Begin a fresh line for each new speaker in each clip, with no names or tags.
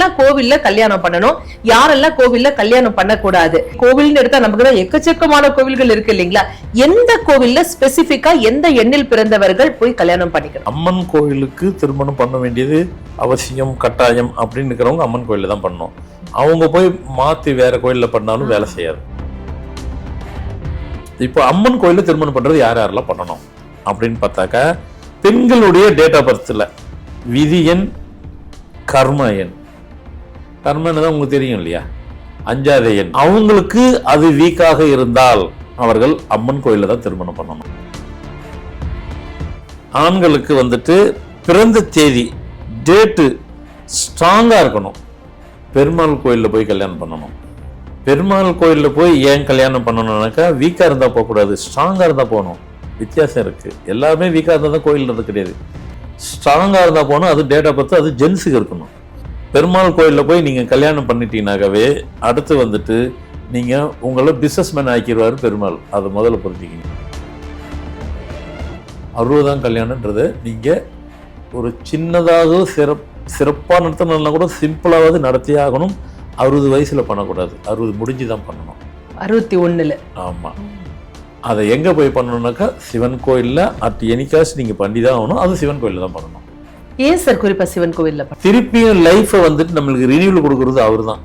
யாரெல்லாம் கோவில்ல கல்யாணம் பண்ணணும், யாரெல்லாம் கோவில்ல கல்யாணம் பண்ணக்கூடாது? கோவில்னு எடுத்தா நமக்கு தான் எக்கச்சக்கமான கோவில்கள் இருக்கு இல்லைங்களா? எந்த கோவில்ல ஸ்பெசிபிக்கா எந்த எண்ணில் பிறந்தவர்கள் போய் கல்யாணம் பண்ணிக்கணும்?
அம்மன் கோயிலுக்கு திருமணம் பண்ண வேண்டியது அவசியம், கட்டாயம் அப்படின்னு இருக்கிறவங்க அம்மன் கோயில தான் பண்ணணும். அவங்க போய் மாத்தி வேற கோயில்ல பண்ணாலும் வேலை செய்யாது. இப்போ அம்மன் கோயில திருமணம் பண்றது யார் யாரெல்லாம் பண்ணணும் அப்படின்னு பார்த்தாக்கா, பெண்களுடைய டேட் ஆஃப் பர்த்ல விதி எண், கர்ம எண், கர்மன்னு தான் உங்களுக்கு தெரியும் இல்லையா, 5வது எண், அவங்களுக்கு அது வீக்காக இருந்தால் அவர்கள் அம்மன் கோயில தான் திருமணம் பண்ணணும். ஆண்களுக்கு வந்துட்டு பிறந்த தேதி டேட்டு ஸ்ட்ராங்கா இருக்கணும். பெருமாள் கோயில்ல போய் கல்யாணம் பண்ணணும். பெருமாள் கோயில்ல போய் ஏன் கல்யாணம் பண்ணணும்னாக்கா, வீக்கா இருந்தா போகக்கூடாது, ஸ்ட்ராங்கா இருந்தா போகணும். வித்தியாசம் இருக்கு. எல்லாமே வீக்கா இருந்தா தான் கோயில் இருந்து கிடையாது. ஸ்ட்ராங்கா இருந்தா போகணும். அது டேட் ஆஃப் பர்த், அது ஜென்ஸுக்கு இருக்கணும். பெருமாள் கோயில்ல போய் நீங்க கல்யாணம் பண்ணிட்டீங்கன்னாகவே அடுத்து வந்துட்டு நீங்க உங்களை பிசினஸ் மேன் ஆக்கிடுவாரு பெருமாள். அதை முதல்ல புரிஞ்சுக்கிங்க. 60ஆம் கல்யாணம்ன்றது நீங்க ஒரு சின்னதாக சிறப்பா நடத்தணும்னா கூட சிம்பிளாவது நடத்தியே ஆகணும். 60 வயசுல பண்ணக்கூடாது, 60 முடிஞ்சுதான் பண்ணணும்.
61ல.
ஆமா. அதை எங்க போய் பண்ணணும்னாக்கா சிவன் கோயில்ல அட் எனி காஸ்ட் நீங்க பண்ணிதான் ஆகணும். அது சிவன் கோயில்ல தான் பண்ணணும்.
ஏன் சார் குறிப்பா சிவன் கோவில்ல?
திருப்பியும் லைஃபை வந்துட்டு நம்மளுக்கு ரினியூவல் கொடுக்கறது அவரு தான்.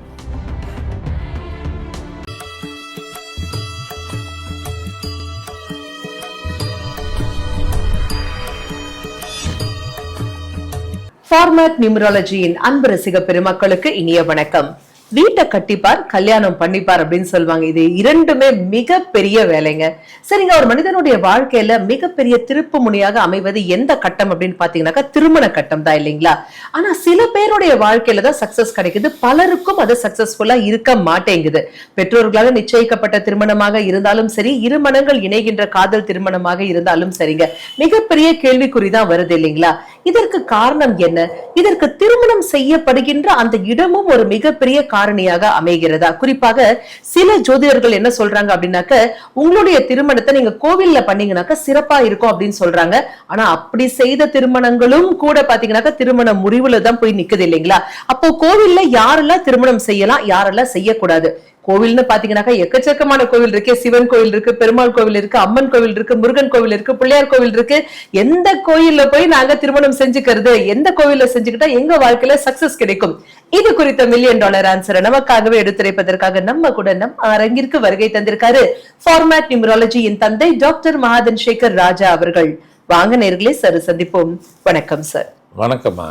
ஃபார்மேட் நியூமராலஜியின் அன்பு ரசிக பெருமக்களுக்கு இனிய வணக்கம். வீட்டை கட்டிப்பார், கல்யாணம் பண்ணிப்பார் அப்படின்னு சொல்லுவாங்க. இது இரண்டுமே மிகப்பெரிய வேலைங்க. சரிங்க, ஒரு மனிதனுடைய வாழ்க்கையில மிகப்பெரிய திருப்பு முனையாக அமைவது எந்த கட்டம் அப்படின்னு பாத்தீங்கன்னாக்கா திருமண கட்டம் தான் இல்லைங்களா? ஆனா சில பேருடைய வாழ்க்கையில தான் சக்சஸ் கிடைக்குது, பலருக்கும் அது சக்சஸ்ஃபுல்லா இருக்க மாட்டேங்குது. பெற்றோர்களால நிச்சயிக்கப்பட்ட திருமணமாக இருந்தாலும் சரி, இருமணங்கள் இணைகின்ற காதல் திருமணமாக இருந்தாலும் சரிங்க, மிகப்பெரிய கேள்விக்குறிதான் வருது இல்லைங்களா? இதற்கு காரணம் என்ன? இதற்கு திருமணம் செய்யப்படுகின்ற அந்த இடமும் ஒரு மிகப்பெரிய காரணியாக அமைகிறதா? குறிப்பாக சில ஜோதிடர்கள் என்ன சொல்றாங்க அப்படின்னாக்க, உங்களுடைய திருமணத்தை நீங்க கோவில்ல பண்ணீங்கன்னாக்க சிறப்பா இருக்கும் அப்படின்னு சொல்றாங்க. ஆனா அப்படி செய்த திருமணங்களும் கூட பாத்தீங்கன்னாக்க திருமண முறிவுல தான் போய் நிக்குது இல்லைங்களா? அப்போ கோவில்ல யாரெல்லாம் திருமணம் செய்யலாம், யாரெல்லாம் செய்யக்கூடாது? கோவில்னு பாத்தீங்கன்னாக்கா எக்கச்சக்கமான கோவில் இருக்கு. சிவன் கோவில் இருக்கு, பெருமாள் கோவில் இருக்கு, அம்மன் கோவில் இருக்கு, முருகன் கோவில் இருக்கு, பிள்ளையார் கோவில் இருக்கு. எந்த கோயில்ல போய் நாங்க திருமணம் செஞ்சுக்கிறது, எந்த கோவில்ல செஞ்சுக்கிட்டா எங்க வாழ்க்கையில சக்சஸ் கிடைக்கும்? இது குறித்த $1 மில்லியன் ஆன்சரை நமக்காகவே எடுத்துரைப்பதற்காக நம்ம கூட அரங்கிற்கு வருகை தந்திருக்காரு ஃபார்மேட் நியூமராலஜியின் தந்தை டாக்டர் மகாதன் சேகர் ராஜா அவர்கள். வாங்க நேர்களே, சார் சந்திப்போம். வணக்கம் சார்.
வணக்கம்மா.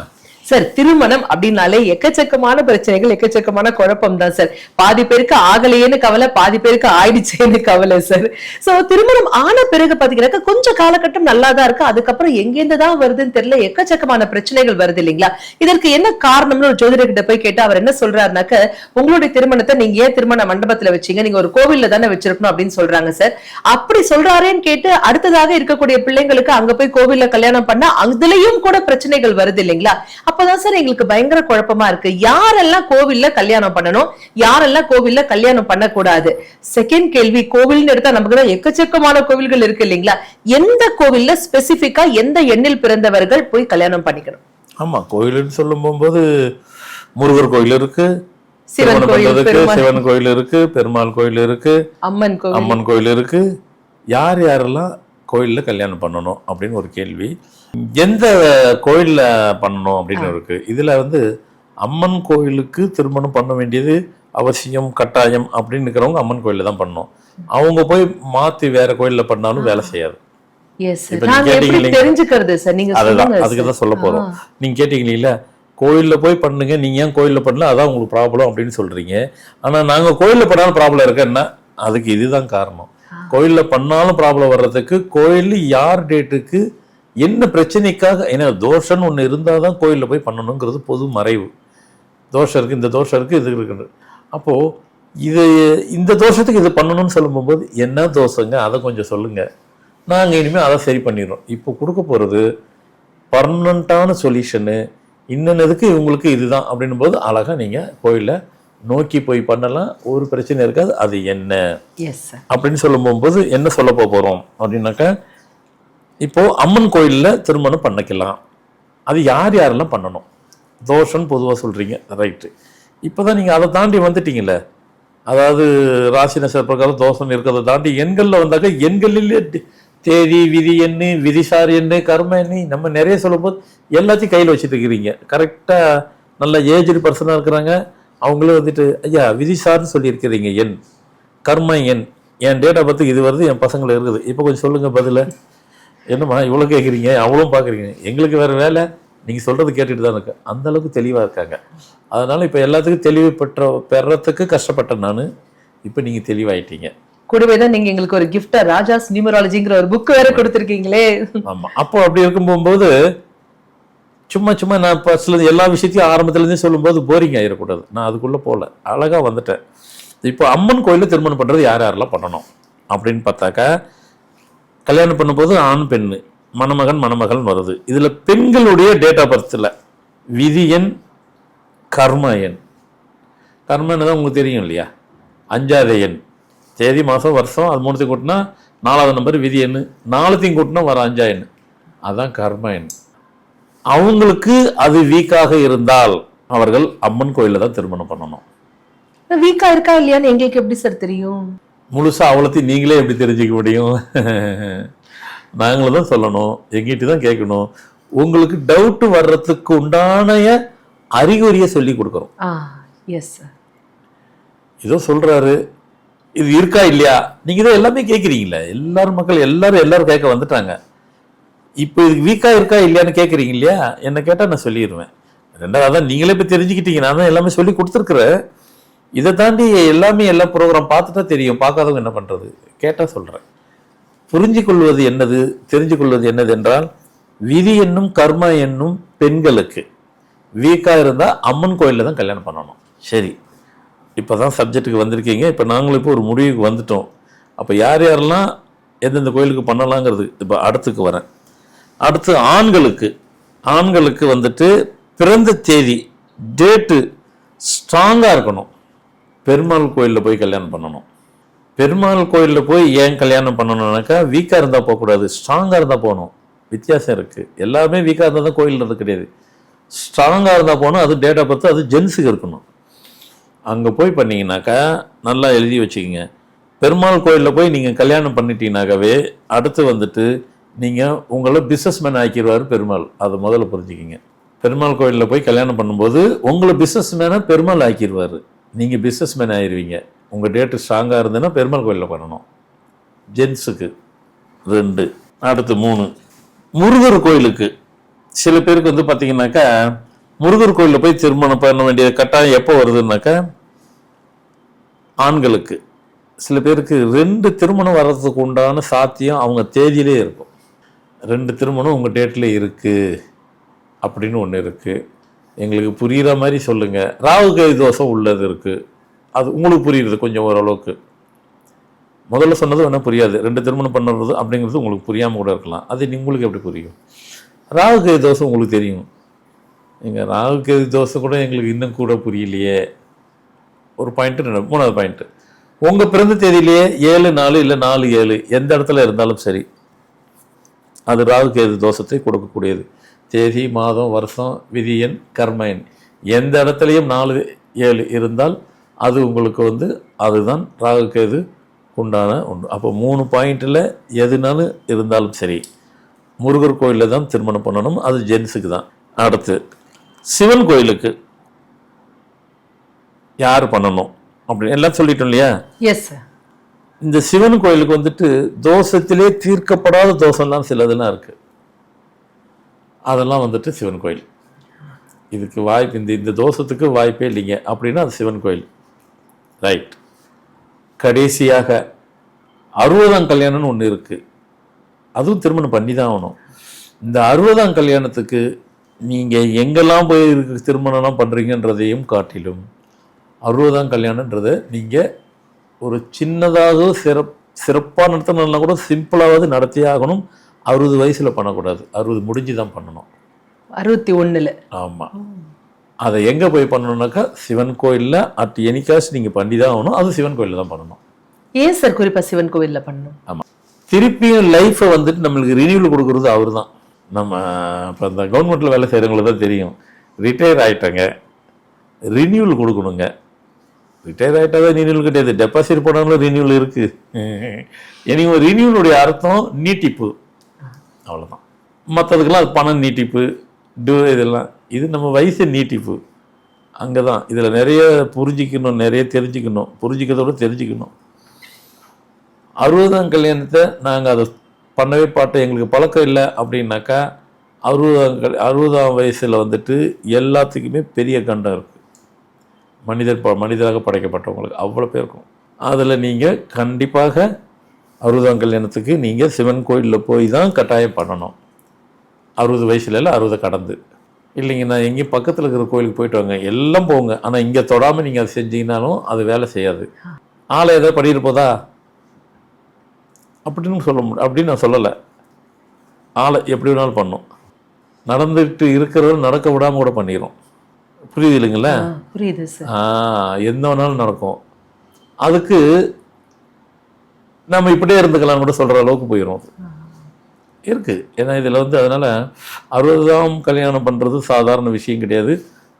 சார், திருமணம் அப்படின்னாலே எக்கச்சக்கமான பிரச்சனைகள், எக்கச்சக்கமான குழப்பம் தான் சார். பாதி பேருக்கு ஆகலையேன்னு கவலை, பாதி பேருக்கு ஆயிடுச்சேன்னு கவலை சார். சோ திருமணம் ஆன பிறகு பாத்தீங்கன்னா கொஞ்சம் காலகட்டம் நல்லாதான் இருக்கு, அதுக்கப்புறம் எங்கேருந்துதான் வருதுன்னு தெரியல, எக்கச்சக்கமான பிரச்சனைகள் வருது இல்லைங்களா? இதற்கு என்ன காரணம்னு ஒரு ஜோதிடர்கிட்ட போய் கேட்டா அவர் என்ன சொல்றாருனாக்க, உங்களுடைய திருமணத்தை நீங்க ஏன் திருமண மண்டபத்துல வச்சீங்க, நீங்க ஒரு கோவில்ல தானே வச்சிருக்கணும் அப்படின்னு சொல்றாங்க சார். அப்படி சொல்றாரேன்னு கேட்டு அடுத்ததாக இருக்கக்கூடிய பிள்ளைங்களுக்கு அங்க போய் கோவில்ல கல்யாணம் பண்ணா அதுலயும் கூட பிரச்சனைகள் வருது இல்லைங்களா? அப்பதான் சார் எங்களுக்கு பயங்கர குழப்பமா இருக்கு. யாரெல்லாம் கோவில்ல கல்யாணம் பண்ணணும், யாரெல்லாம் கோவில்ல கல்யாணம் பண்ணக்கூடாது? செகண்ட் கேள்வி, கோவில்னு எடுத்தா நமக்கு தான் எக்கச்சக்கமான கோவில்கள் இருக்கு இல்லைங்களா? எந்த கோவில்ல ஸ்பெசிபிக்கா எந்த எண்ணில் பிறந்தவர்கள் போய் கல்யாணம் பண்ணிக்கணும்?
ஆமா, கோயில்னு சொல்லும் போது முருகர் கோயில் இருக்கு,
சிவன்
கோயில் இருக்கு, பெருமாள் கோயில் இருக்கு, அம்மன் கோயில் இருக்கு. யார் யாரெல்லாம் கோயில்ல கல்யாணம் பண்ணணும் அப்படின்னு ஒரு கேள்வி. எந்த கோயில்ல பண்ணணும் அப்படின்னு இருக்கு. இதுல அம்மன் கோயிலுக்கு திருமணம் பண்ண வேண்டியது அவசியம், கட்டாயம் அப்படின்னு இருக்கிறவங்க அம்மன் கோயில்ல தான் பண்ணணும். அவங்க போய் மாத்தி வேற கோயில்ல பண்ணாலும் வேலை செய்யாது. அதுக்குதான் சொல்ல போறோம். நீங்க கேட்டீங்களா, கோயில்ல போய் பண்ணுங்க, நீங்க ஏன் கோயில்ல பண்ணல, அதான் உங்களுக்கு ப்ராப்ளம் அப்படின்னு சொல்றீங்க. ஆனா நாங்க கோயில்ல பண்ணாலும் ப்ராப்ளம் இருக்குன்னா அதுக்கு இதுதான் காரணம். கோயில்ல பண்ணாலும் ப்ராப்ளம் வர்றதுக்கு கோயில் யார் டேட்டுக்கு என்ன பிரச்சனைக்காக, ஏன்னா தோஷம்னு ஒன்று இருந்தால் தான் கோயிலில் போய் பண்ணணுங்கிறது பொது மறைவு. தோஷம் இருக்குது, இந்த தோஷம் இருக்குது, இது இருக்குது. அப்போது இது இந்த தோஷத்துக்கு இது பண்ணணும்னு சொல்லும்போது என்ன தோஷங்க அதை கொஞ்சம் சொல்லுங்கள், நாங்கள் இனிமேல் அதை சரி பண்ணிடுறோம். இப்போ கொடுக்க போகிறது பர்மனண்ட்டான சொல்யூஷனு, இன்னதுக்கு இவங்களுக்கு இதுதான் அப்படின்னும் போது அழகாக நீங்கள் கோயிலில் நோக்கி போய் பண்ணலாம், ஒரு பிரச்சனை இருக்காது. அது என்ன அப்படின்னு சொல்லும் போது என்ன சொல்ல போகிறோம் அப்படின்னாக்கா, இப்போ அம்மன் கோயிலில் திருமணம் பண்ணிக்கலாம். அது யார் யாரெல்லாம் பண்ணணும்? தோஷம்னு பொதுவாக சொல்கிறீங்க, ரைட்டு. இப்போ தான் நீங்கள் அதை தாண்டி வந்துட்டீங்கல்ல. அதாவது ராசி நட்சத்திர பிரகாரம் தோஷம் இருக்கிறத தாண்டி எண்களில் வந்தாக்க எண்களிலே தேதி, விதி எண்ணு, விதிசார் எண்ணு, கர்ம எண்ணு, நம்ம நிறைய சொல்லும்போது எல்லாத்தையும் கையில் வச்சுட்டு இருக்கிறீங்க. கரெக்டாக நல்ல ஏஜ்டு பர்சனாக இருக்கிறாங்க, அவங்களே வந்துட்டு ஐயா விதிசார்னு சொல்லியிருக்கிறீங்க, எண் கர்ம எண், என் டேட் ஆஃப் பர்த்துக்கு இது வருது, என் பசங்களுக்கு இருக்குது. இப்போ கொஞ்சம் சொல்லுங்கள் பதில். என்னம்மா இவ்வளோ கேட்குறீங்க, அவ்வளோ பார்க்குறீங்க, எங்களுக்கு வேறு வேலை, நீங்கள் சொல்கிறது கேட்டுட்டு தான் இருக்கு. அந்தளவுக்கு தெளிவாக இருக்காங்க. அதனால் இப்போ எல்லாத்துக்கும் தெளிவு பெறத்துக்கு கஷ்டப்பட்டேன் நான். இப்போ நீங்கள் தெளிவாயிட்டீங்க.
கூடவே தான் நீங்க எங்களுக்கு ஒரு கிஃப்டா ராஜாஸ் நியூமராலஜிங்கிற ஒரு புக் வேற கொடுத்துருக்கீங்களே.
ஆமாம், அப்போ அப்படி இருக்கும் போகும்போது சும்மா நான் ஃபர்ஸ்ட்லேருந்து எல்லா விஷயத்தையும் ஆரம்பத்துலேருந்தே சொல்லும்போது போரிங் ஆகிடக்கூடாது. நான் அதுக்குள்ளே போகல, அழகாக வந்துட்டேன். இப்போ அம்மன் கோயிலில் திருமணம் பண்ணுறது யார் யாரெல்லாம் பண்ணணும் அப்படின்னு பார்த்தாக்கா, கல்யாணம் பண்ணும்போது ஆண் பெண், மணமகன் மணமகள் வருது. இதில் பெண்களுடைய டேட் ஆஃப் பர்த்தில் விதி எண், கர்ம எண். கர்மன்னு தான் உங்களுக்கு தெரியும் இல்லையா, 5வது எண், தேதி மாதம் வருஷம், அது 3த்தையும் கூட்டினா 4வது நம்பர் விதி எண், 4த்தையும் கூட்டினா வர 5வது எண், அதுதான் கர்ம எண். அவங்களுக்கு அது வீக்காக இருந்தால் அவர்கள் அம்மன் கோயிலில் தான் திருமணம் பண்ணணும்.
வீக்கா இருக்கா இல்லையான்னு எங்களுக்கு எப்படி சார் தெரியும்?
முழுசா அவ்வளோத்தையும் நீங்களே எப்படி தெரிஞ்சுக்க முடியும்? நாங்களும் தான் சொல்லணும், எங்கிட்ட தான் கேட்கணும். உங்களுக்கு டவுட் வர்றதுக்கு உண்டான அறிகுறியை சொல்லி கொடுக்குறோம்.
Yes sir.
ஏதோ சொல்றாரு, இது இருக்கா இல்லையா, நீங்க தான் எல்லாமே கேட்குறீங்களே. எல்லாரும் மக்கள் எல்லாரும் கேட்க வந்துட்டாங்க. இப்போ இது வீக்கா இருக்கா இல்லையான்னு கேட்குறீங்க இல்லையா, என்ன கேட்டால் நான் சொல்லிடுவேன். ரெண்டாவது தான் நீங்களே இப்போ தெரிஞ்சுக்கிட்டீங்க, நான் தான் எல்லாமே சொல்லி கொடுத்துருக்குறேன். இதை தாண்டி எல்லாமே எல்லா ப்ரோக்ராம் பார்த்துட்டா தெரியும், பார்க்காதவங்க என்ன பண்ணுறது, கேட்டால் சொல்கிறேன். புரிஞ்சு கொள்வது என்னது, தெரிஞ்சு கொள்வது என்னது என்றால், விதி என்னும் கர்ம என்னும் பெண்களுக்கு வீக்காக இருந்தால் அம்மன் கோயிலில் தான் கல்யாணம் பண்ணணும். சரி, இப்போ தான் சப்ஜெக்ட்டுக்கு வந்திருக்கீங்க. இப்போ நாங்களும் இப்போ ஒரு முடிவுக்கு வந்துட்டோம். அப்போ யார் யாரெல்லாம் எந்தெந்த கோயிலுக்கு பண்ணலாங்கிறது இப்போ அடுத்துக்கு வரேன். அடுத்து ஆண்களுக்கு வந்துட்டு பிறந்த தேதி டேட்டு ஸ்ட்ராங்காக இருக்கணும். பெருமாள் கோயிலில் போய் கல்யாணம் பண்ணணும். பெருமாள் கோயிலில் போய் ஏன் கல்யாணம் பண்ணணும்னாக்கா, வீக்காக இருந்தால் போகக்கூடாது, ஸ்ட்ராங்காக இருந்தால் போகணும். வித்தியாசம் இருக்குது. எல்லாமே வீக்காக இருந்தால் தான் கோயிலில் இருந்து கிடையாது. ஸ்ட்ராங்காக இருந்தால் போகணும். அது டேட் ஆஃப் பர்த், அது ஜென்ஸுக்கு இருக்கணும். அங்கே போய் பண்ணிங்கனாக்கா நல்லா எழுதி வச்சுக்கிங்க. பெருமாள் கோயிலில் போய் நீங்கள் கல்யாணம் பண்ணிட்டீங்கனாக்கவே அடுத்து வந்துட்டு நீங்கள் உங்களை பிஸ்னஸ் மேன் ஆக்கிடுவார் பெருமாள். அதை முதல்ல புரிஞ்சுக்கிங்க. பெருமாள் கோயிலில் போய் கல்யாணம் பண்ணும்போது உங்களை பிஸ்னஸ் மேனாக பெருமாள் ஆக்கிடுவார். நீங்கள் பிஸ்னஸ் மேன் ஆயிடுவீங்க. உங்கள் டேட்டு ஸ்ட்ராங்காக இருந்ததுன்னா பெருமாள் கோயிலில் பண்ணணும். ஜென்ஸுக்கு 2. அடுத்து 3, முருகர் கோயிலுக்கு. சில பேருக்கு வந்து பார்த்தீங்கன்னாக்கா, முருகர் கோயிலில் போய் திருமணம் பண்ண வேண்டிய கட்டாயம் எப்போ வருதுன்னாக்கா, ஆண்களுக்கு. சில பேருக்கு 2 திருமணம் வர்றதுக்கு உண்டான சாத்தியம் அவங்க தேதியிலே இருக்கும். 2 திருமணம் உங்கள் டேட்டில் இருக்குது அப்படின்னு ஒன்று இருக்குது. எங்களுக்கு புரிகிற மாதிரி சொல்லுங்கள். ராகு கேது தோஷம் உள்ளது இருக்குது, அது உங்களுக்கு புரியுறது கொஞ்சம் ஓரளவுக்கு. முதல்ல சொன்னது வேணால் புரியாது, 2 திருமணம் பண்ணுறது அப்படிங்கிறது உங்களுக்கு புரியாமல் கூட இருக்கலாம். அது உங்களுக்கு எப்படி புரியும்? ராகு கேது தோஷம் உங்களுக்கு தெரியும். எங்கள் ராகு கேது தோஷம் கூட எங்களுக்கு இன்னும் கூட புரியலையே. ஒரு பாயிண்ட்டு. 3வது பாயிண்ட்டு, உங்கள் பிறந்த தேதியிலேயே 7-4 இல்லை 4-7 எந்த இடத்துல இருந்தாலும் சரி, அது ராகு கேது தோஷத்தை கொடுக்கக்கூடியது. தேதி, மாதம், வருஷம், விதி எண், கர்ம எண் எந்த இடத்துலையும் 4-7 இருந்தால் அது உங்களுக்கு வந்து அதுதான் ராகு கேது உண்டான ஒன்று. அப்போ 3 பாயிண்டில் எதுனாலும் இருந்தாலும் சரி, முருகர் கோயிலில் தான் திருமணம் பண்ணணும். அது ஜென்ஸுக்கு தான். அடுத்து சிவன் கோயிலுக்கு யார் பண்ணணும் அப்படின்னு எல்லாம் சொல்லிட்டோம் இல்லையா?
Yes sir.
இந்த சிவன் கோயிலுக்கு வந்துட்டு தோஷத்திலே தீர்க்கப்படாத தோஷம்லாம் சிலதெல்லாம் இருக்கு. அதெல்லாம் வந்துட்டு சிவன் கோயில். இதுக்கு வாய்ப்பு, இந்த தோஷத்துக்கு வாய்ப்பே இல்லைங்க அப்படின்னா அது சிவன் கோயில். ரைட். கடைசியாக 60ஆம் கல்யாணம்னு ஒன்று இருக்குது. அதுவும் திருமணம் பண்ணி தான் ஆகணும். இந்த 60ஆம் கல்யாணத்துக்கு நீங்கள் எங்கெல்லாம் போய் திருமணம்லாம் பண்ணுறீங்கன்றதையும் காட்டிலும் 60ஆம் கல்யாணன்றதை நீங்கள் ஒரு சின்னதாக சிறப்பாக நடத்தணும்னா கூட சிம்பிளாவது நடத்தியே ஆகணும். 60 வயசில் பண்ணக்கூடாது, 60 முடிஞ்சு தான் பண்ணணும்.
61.
ஆமாம். அதை எங்கே போய் பண்ணணுன்னாக்கா சிவன் கோயிலில் அட் எனி காஸ்ட் நீங்கள் பண்ணி தான் ஆகணும். அது சிவன் கோயிலில் தான் பண்ணணும்.
ஏன் சார் குறிப்பாக சிவன் கோயிலில் பண்ணணும்?
ஆமாம், திருப்பியும் லைஃப்பை வந்துட்டு நம்மளுக்கு ரினியூவல் கொடுக்குறது அவர் தான். நம்ம இப்போ இந்த கவர்மெண்ட்டில் வேலை செய்கிறவங்களுக்கு தான் தெரியும். ரிட்டையர் ஆகிட்டங்க, ரினியூவல் கொடுக்கணுங்க. ரிட்டையர் ஆகிட்டாவே ரினியூவல் கிடையாது, டெபாசிட் போனாலும் ரினியூவல் இருக்குது. எனக்கு ரினியூவலுடைய அர்த்தம் நீட்டிப்பு, அவ்வளோதான். மற்றதுக்கெல்லாம் அது பணம் நீட்டிப்பு, இதெல்லாம். இது நம்ம வயசு நீட்டிப்பு. அங்கே தான் இதில் நிறைய புரிஞ்சிக்கணும், நிறைய தெரிஞ்சுக்கணும். புரிஞ்சிக்கிறதோட தெரிஞ்சுக்கணும். 60ஆம் கல்யாணத்தை நாங்கள் அதை பண்ணவே பாட்டோம், எங்களுக்கு பழக்கம் இல்லை அப்படின்னாக்கா 60ஆம் வயசில் வந்துட்டு எல்லாத்துக்குமே பெரிய கண்டம் இருக்குது. மனிதராக படைக்கப்பட்டவங்களுக்கு அவ்வளோ பேருக்கும். அதில் நீங்கள் கண்டிப்பாக 60ஆம் கல்யாணத்துக்கு நீங்கள் சிவன் கோயிலில் போய் தான் கட்டாயம் பண்ணணும். 60 வயசுல இல்லை, 60 கடந்து இல்லைங்க. நான் எங்கேயும் பக்கத்தில் இருக்கிற கோயிலுக்கு போயிட்டு வாங்க, எல்லாம் போங்க. ஆனால் இங்கே தொடாமல் நீங்கள் அதை செஞ்சீங்கனாலும் அது வேலை செய்யாது. ஆளை ஏதாவது பண்ணிட்டு போதா அப்படின்னு சொல்ல முடியும், அப்படின்னு நான் சொல்லலை. ஆளை எப்படி வேணாலும் பண்ணும். நடந்துட்டு இருக்கிறவங்க நடக்க விடாமல் கூட பண்ணிடும். புரியுது இல்லைங்களா?
புரியுது சார்.
எந்த வேணாலும் நடக்கும். அதுக்கு நம்ம இப்படியே இருந்துக்கலாம் கூட சொல்கிற அளவுக்கு போயிடும் இருக்குது. ஏன்னா இதில் வந்து அதனால் 60ஆம் கல்யாணம் பண்ணுறது சாதாரண விஷயம் கிடையாது.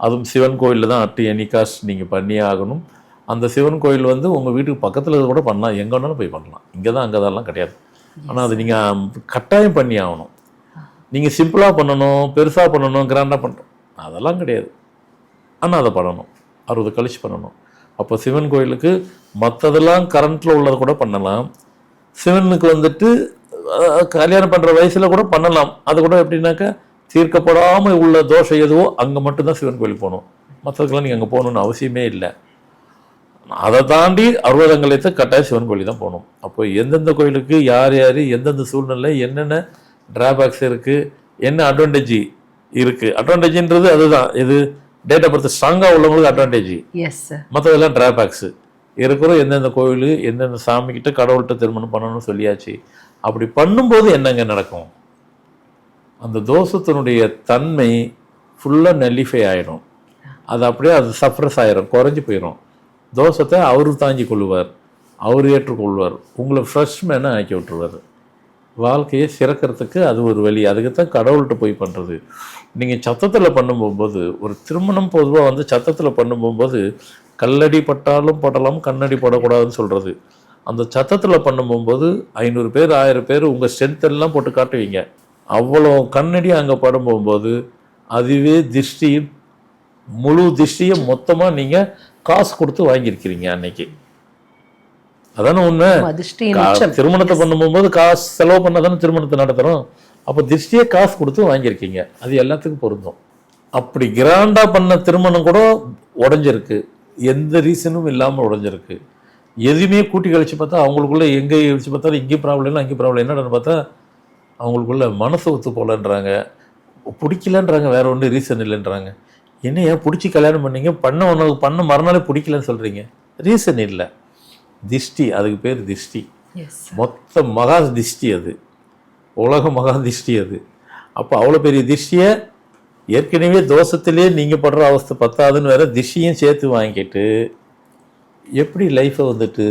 அதுவும் சிவன் கோயிலில் தான் அட்டு எனி காஸ்ட் நீங்கள் பண்ணியே ஆகணும். அந்த சிவன் கோயில் வந்து உங்கள் வீட்டுக்கு பக்கத்தில் கூட பண்ணலாம், எங்கே வேணாலும் போய் பண்ணலாம். இங்கே தான் அங்கே தான் கிடையாது. ஆனால் அது நீங்கள் கட்டாயம் பண்ணி ஆகணும். நீங்கள் சிம்பிளாக பண்ணணும், பெருசாக பண்ணணும், கிராண்டாக பண்ணணும் அதெல்லாம் கிடையாது. ஆனால் அதை பண்ணணும், 60 கழிச்சு பண்ணணும். அப்போ சிவன் கோயிலுக்கு மற்றதெல்லாம் கரண்ட்டில் உள்ளதை கூட பண்ணலாம். சிவனுக்கு வந்துட்டு கல்யாணம் பண்ணுற வயசில் கூட பண்ணலாம். அது கூட எப்படின்னாக்கா தீர்க்கப்படாமல் உள்ள தோஷம் எதுவோ அங்கே மட்டும்தான் சிவன் கோயிலுக்கு போகணும். மற்றதுக்கெல்லாம் நீங்கள் அங்கே போகணுன்னு அவசியமே இல்லை. அதை தாண்டி 60ஆம் கல்யாணத்தை கட்டாயம் சிவன் கோயிலுக்கு தான் போகணும். அப்போ எந்தெந்த கோயிலுக்கு யார் யார் எந்தெந்த சூழ்நிலை என்னென்ன டிராபேக்ஸ் இருக்குது, என்ன அட்வான்டேஜ் இருக்குது. அட்வான்டேஜ்ன்றது அதுதான், இது டேட் ஆஃப் பர்த் ஸ்ட்ராங்காக உள்ளவங்களுக்கு அட்வான்டேஜ், மற்றதெல்லாம் டிராபேக்ஸு இருக்கிற. எந்தெந்த கோயில் எந்தெந்த சாமிக்கிட்ட கடவுள்கிட்ட திருமணம் பண்ணணும்னு சொல்லியாச்சு. அப்படி பண்ணும்போது என்னங்க நடக்கும், அந்த தோஷத்தினுடைய தன்மை ஃபுல்லாக நெல்லிஃபை ஆகிடும். அது அப்படியே அது சப்ரஸ் ஆகிடும், குறைஞ்சி போயிடும். தோஷத்தை அவர் தாங்கி கொள்ளுவார், அவர் ஏற்றுக்கொள்வார், உங்களை ஃப்ரெஷ் மேனாக ஆக்கி விட்டுருவார். வாழ்க்கையை சிறக்கிறதுக்கு அது ஒரு வழி. அதுக்கு தான் கடவுள்கிட்ட போய் பண்ணுறது. நீங்கள் சத்தத்தில் பண்ணும்போது, ஒரு திருமணம் பொதுவாக வந்து சத்தத்தில் பண்ணும்போது கல்லடி பட்டாலும் படலாம், கண்ணடி படக்கூடாதுன்னு சொல்கிறது. அந்த சத்தத்தில் பண்ணும்போது 500 பேர் 1000 பேர் உங்கள் ஸ்ட்ரென்த் எல்லாம் போட்டு காட்டுவீங்க. அவ்வளோ கண்ணடி அங்கே படும்போது அதுவே திருஷ்டியும் முழு திருஷ்டியை மொத்தமாக நீங்கள் காசு கொடுத்து வாங்கியிருக்கிறீங்க அன்னைக்கு. அதான உண்மை. திருமணத்தை பண்ணும்போது காசு செலவு பண்ண தானே திருமணத்தை நடத்துகிறோம். அப்போ திருஷ்டியே காசு கொடுத்து வாங்கியிருக்கீங்க. அது எல்லாத்துக்கும் பொருந்தும். அப்படி கிராண்டாக பண்ண திருமணம் கூட உடஞ்சிருக்கு, எந்த ரீசனும் இல்லாமல் உடஞ்சிருக்கு. எதுவுமே கூட்டி கழிச்சு பார்த்தா அவங்களுக்குள்ள எங்கே கழிச்சு பார்த்தாலும் இங்கே ப்ராப்ளம் இல்லை, அங்கே ப்ராப்ளம் என்னன்னு பார்த்தா அவங்களுக்குள்ள மனசு ஒத்து போகலன்றாங்க, பிடிக்கலன்றாங்க, வேற ஒன்றும் ரீசன் இல்லைன்றாங்க. என்ன ஏன் பிடிச்சி கல்யாணம் பண்ணீங்க, பண்ண மறுநாளே பிடிக்கலன்னு சொல்கிறீங்க, ரீசன் இல்லை. திஷ்டி, அதுக்கு பேர் திஷ்டி. மொத்த மகா திஷ்டி, அது உலக மகா திஷ்டி அது. அப்போ அவ்வளோ பெரிய திஷ்டியை ஏற்கனவே தோஷத்திலே நீங்கள் படுற அவஸ்தை பத்தாதுன்னு வேற திஷ்டியும் சேர்த்து வாங்கிட்டு எப்படி லைஃப்பை வந்துட்டு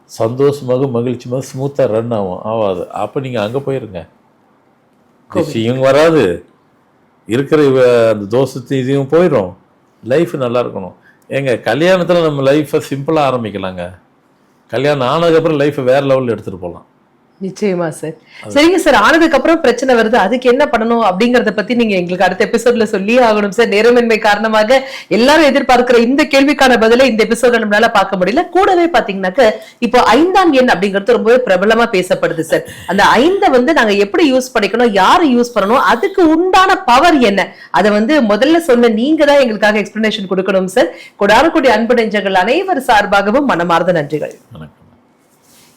சந்தோஷமாக மகிழ்ச்சியாக ஸ்மூத்தாக ரன் ஆகாது. அப்போ நீங்கள் அங்கே போயிருங்க, திஷ்டியும் வராது, இருக்கிற அந்த தோஷத்தையும் இதையும் போயிடும், லைஃப் நல்லா இருக்கணும். ஏங்க கல்யாணத்தில் நம்ம லைஃப்பை சிம்பிளாக ஆரம்பிக்கலாங்க, கல்யாணம் ஆனதுக்கப்புறம் லைஃப்பை வேற லெவலில் எடுத்துகிட்டு போகலாம்.
நிச்சயமா சார். சரிங்க சார், ஆனதுக்கு அப்புறம் பிரச்சனை வருது, அதுக்கு என்ன பண்ணணும் அப்படிங்கறத பத்தி நீங்க எங்களுக்கு அடுத்த எபிசோட்ல சொல்லியே ஆகணும் சார். நேரமின்மை காரணமாக எல்லாரும் எதிர்பார்க்கிற இந்த கேள்விக்கான பதிலை இந்த எபிசோட்ல நம்மளால பார்க்க முடியல. கூடவே பாத்தீங்கன்னாக்க இப்போ 5ஆம் எண் அப்படிங்கிறது ரொம்பவே பிரபலமா பேசப்படுது சார். அந்த 5 வந்து நாங்க எப்படி யூஸ் பண்ணிக்கணும், யாரு யூஸ் பண்ணணும், அதுக்கு உண்டான பவர் என்ன, அதை வந்து முதல்ல சொன்ன நீங்க தான் எங்களுக்காக எக்ஸ்பிளனேஷன் கொடுக்கணும் சார். கொடாரக்குடி அன்பு நெஞ்சங்கள் அனைவர் சார்பாகவும் மனமார்ந்த நன்றிகள்.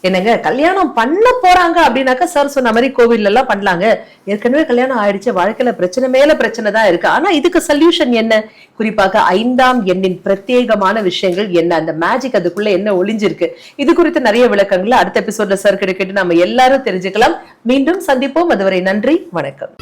என்னங்க கல்யாணம் பண்ண போறாங்க அப்படின்னாக்கா சார் சொன்ன மாதிரி கோவில்ல எல்லாம் பண்ணலாங்க, ஏற்கனவே கல்யாணம் ஆயிடுச்சு, வாழ்க்கையில பிரச்சனை மேல பிரச்சனை தான் இருக்கு. ஆனா இதுக்கு சொல்யூஷன் என்ன, குறிப்பாக 5ஆம் எண்ணின் பிரத்யேகமான விஷயங்கள் என்ன, அந்த மேஜிக் அதுக்குள்ள என்ன ஒளிஞ்சிருக்கு, இது குறித்து நிறைய விளக்கங்களை அடுத்த எபிசோட்ல சார் கிட்ட கேட்டு நம்ம எல்லாரும் தெரிஞ்சுக்கலாம். மீண்டும் சந்திப்போம். அதுவரை நன்றி, வணக்கம்.